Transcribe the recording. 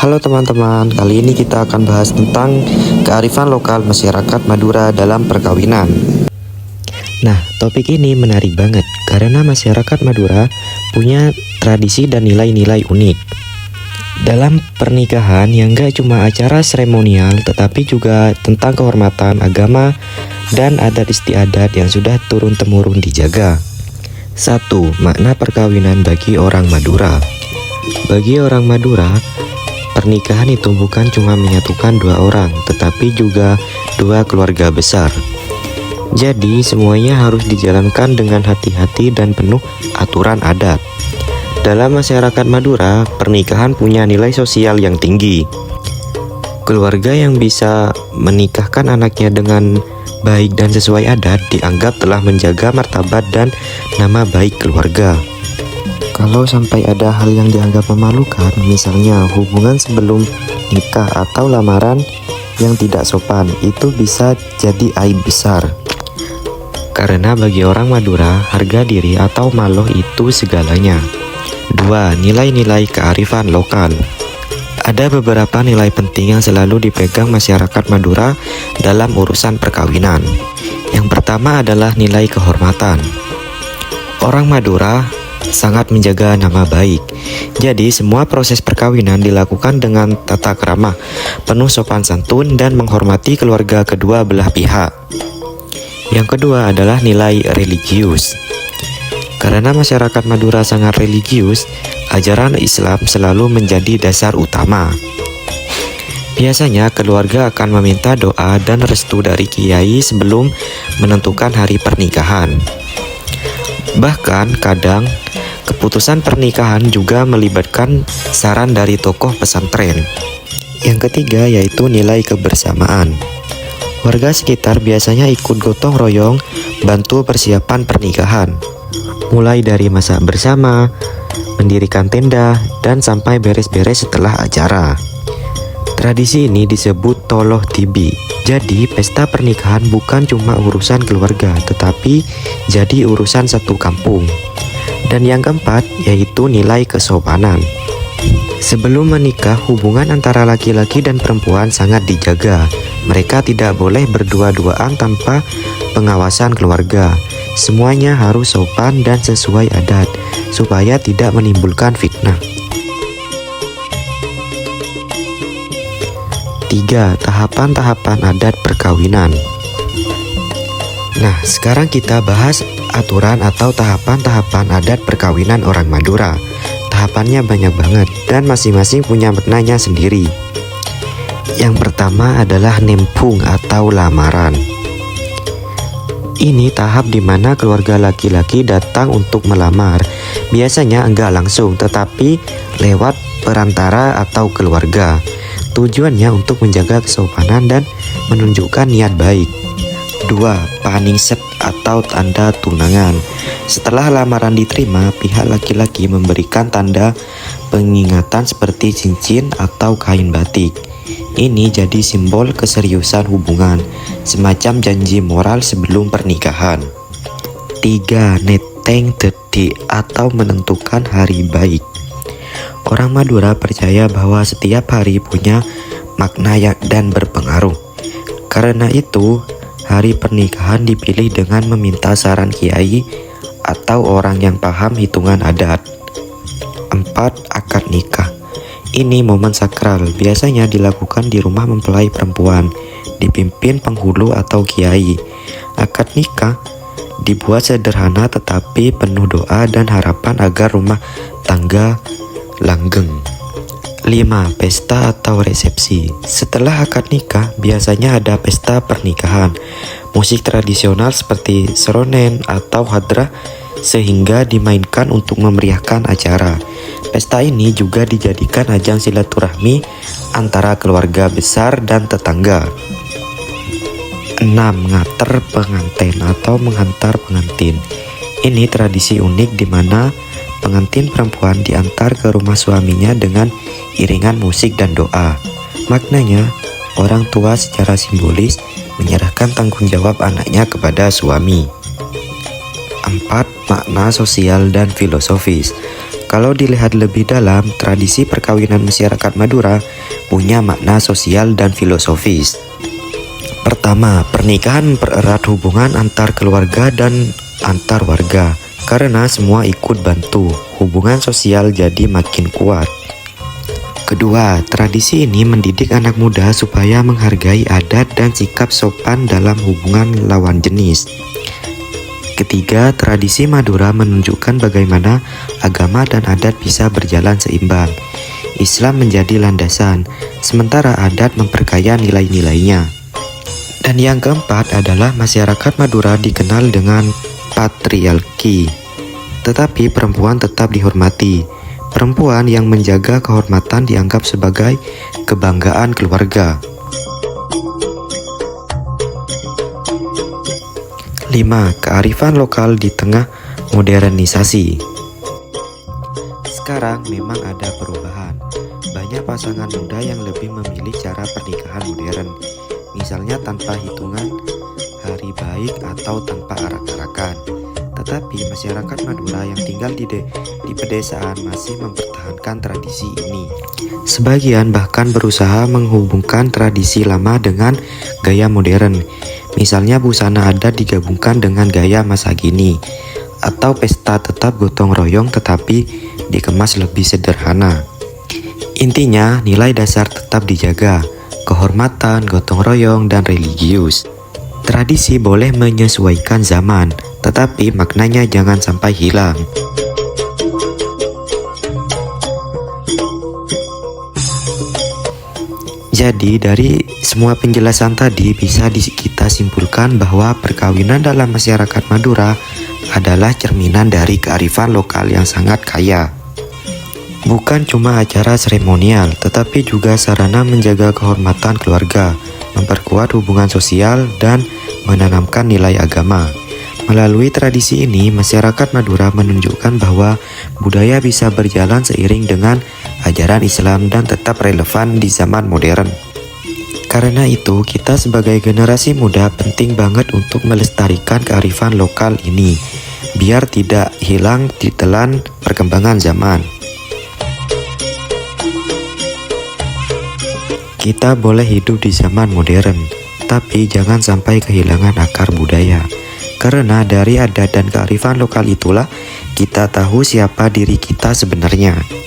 Halo teman-teman, kali ini kita akan bahas tentang kearifan lokal masyarakat Madura dalam perkawinan. Nah, topik ini menarik banget karena masyarakat Madura punya tradisi dan nilai-nilai unik. Dalam pernikahan yang gak cuma acara seremonial, tetapi juga tentang kehormatan agama dan adat istiadat yang sudah turun-temurun dijaga. 1. Makna perkawinan bagi orang Madura. Bagi orang Madura, pernikahan itu bukan cuma menyatukan dua orang, tetapi juga dua keluarga besar. Jadi semuanya harus dijalankan dengan hati-hati dan penuh aturan adat. Dalam masyarakat Madura, pernikahan punya nilai sosial yang tinggi. Keluarga yang bisa menikahkan anaknya dengan baik dan sesuai adat dianggap telah menjaga martabat dan nama baik keluarga. Kalau sampai ada hal yang dianggap memalukan, misalnya hubungan sebelum nikah atau lamaran yang tidak sopan, itu bisa jadi aib besar. Karena bagi orang Madura, harga diri atau maluh itu segalanya. 2. Nilai-nilai kearifan lokal. Ada beberapa nilai penting yang selalu dipegang masyarakat Madura dalam urusan perkawinan. Yang pertama adalah nilai kehormatan. Orang Madura sangat menjaga nama baik. Jadi semua proses perkawinan dilakukan dengan tata krama, penuh sopan santun dan menghormati keluarga kedua belah pihak. Yang kedua adalah nilai religius. Karena masyarakat Madura sangat religius, ajaran Islam selalu menjadi dasar utama. Biasanya keluarga akan meminta doa dan restu dari kiai sebelum menentukan hari pernikahan. Bahkan kadang keputusan pernikahan juga melibatkan saran dari tokoh pesantren. Yang ketiga yaitu nilai kebersamaan. Warga sekitar biasanya ikut gotong royong bantu persiapan pernikahan, mulai dari masak bersama, mendirikan tenda, dan sampai beres-beres setelah acara. Tradisi ini disebut Toloh Tibi. Jadi pesta pernikahan bukan cuma urusan keluarga, tetapi jadi urusan satu kampung. Dan yang keempat yaitu nilai kesopanan. Sebelum menikah, hubungan antara laki-laki dan perempuan sangat dijaga. Mereka tidak boleh berdua-duaan tanpa pengawasan keluarga. Semuanya harus sopan dan sesuai adat, supaya tidak menimbulkan fitnah. 3. Tahapan-tahapan adat perkawinan. Nah, sekarang kita bahas aturan atau tahapan-tahapan adat perkawinan orang Madura. Tahapannya banyak banget dan masing-masing punya maknanya sendiri. Yang pertama adalah nempung atau lamaran. Ini tahap di mana keluarga laki-laki datang untuk melamar. Biasanya enggak langsung, tetapi lewat perantara atau keluarga. Tujuannya untuk menjaga kesopanan dan menunjukkan niat baik. 2. Paningset atau tanda tunangan. Setelah lamaran diterima, pihak laki-laki memberikan tanda pengingatan seperti cincin atau kain batik. Ini jadi simbol keseriusan hubungan, semacam janji moral sebelum pernikahan. 3. Neteng dedik atau menentukan hari baik. Orang Madura percaya bahwa setiap hari punya makna dan berpengaruh. Karena itu, hari pernikahan dipilih dengan meminta saran kiai atau orang yang paham hitungan adat. 4. Akad nikah. Ini momen sakral, biasanya dilakukan di rumah mempelai perempuan, dipimpin penghulu atau kiai. Akad nikah dibuat sederhana tetapi penuh doa dan harapan agar rumah tangga langgeng. 5. Pesta atau resepsi. Setelah akad nikah, biasanya ada pesta pernikahan. Musik tradisional seperti seronen atau hadrah sehingga dimainkan untuk memeriahkan acara. Pesta ini juga dijadikan ajang silaturahmi antara keluarga besar dan tetangga. 6. Ngater pengantin atau menghantar pengantin. Ini tradisi unik di mana pengantin perempuan diantar ke rumah suaminya dengan iringan musik dan doa. Maknanya, orang tua secara simbolis menyerahkan tanggung jawab anaknya kepada suami. 4. Makna sosial dan filosofis. Kalau dilihat lebih dalam, tradisi perkawinan masyarakat Madura punya makna sosial dan filosofis. Pertama, pernikahan mempererat hubungan antar keluarga dan antar warga. Karena semua ikut bantu, hubungan sosial jadi makin kuat. Kedua, tradisi ini mendidik anak muda supaya menghargai adat dan sikap sopan dalam hubungan lawan jenis. Ketiga, tradisi Madura menunjukkan bagaimana agama dan adat bisa berjalan seimbang. Islam menjadi landasan, sementara adat memperkaya nilai-nilainya. Dan yang keempat adalah masyarakat Madura dikenal dengan patriarki, tetapi perempuan tetap dihormati. Perempuan yang menjaga kehormatan dianggap sebagai kebanggaan keluarga. 5. Kearifan lokal di tengah modernisasi. Sekarang memang ada perubahan. Banyak pasangan muda yang lebih memilih cara pernikahan modern, misalnya tanpa hitungan hari baik atau tanpa arak-arakan. Tetapi masyarakat Madura yang tinggal di pedesaan masih mempertahankan tradisi ini. Sebagian bahkan berusaha menghubungkan tradisi lama dengan gaya modern. Misalnya busana adat digabungkan dengan gaya masa kini, atau pesta tetap gotong royong tetapi dikemas lebih sederhana. Intinya, nilai dasar tetap dijaga, kehormatan, gotong royong, dan religius. Tradisi boleh menyesuaikan zaman, tetapi maknanya jangan sampai hilang. Jadi dari semua penjelasan tadi bisa kita simpulkan bahwa perkawinan dalam masyarakat Madura adalah cerminan dari kearifan lokal yang sangat kaya. Bukan cuma acara seremonial, tetapi juga sarana menjaga kehormatan keluarga, memperkuat hubungan sosial, dan menanamkan nilai agama. Melalui tradisi ini, masyarakat Madura menunjukkan bahwa budaya bisa berjalan seiring dengan ajaran Islam dan tetap relevan di zaman modern. Karena itu, kita sebagai generasi muda penting banget untuk melestarikan kearifan lokal ini, biar tidak hilang ditelan perkembangan zaman. Kita boleh hidup di zaman modern, tapi jangan sampai kehilangan akar budaya. Karena dari adat dan kearifan lokal itulah kita tahu siapa diri kita sebenarnya.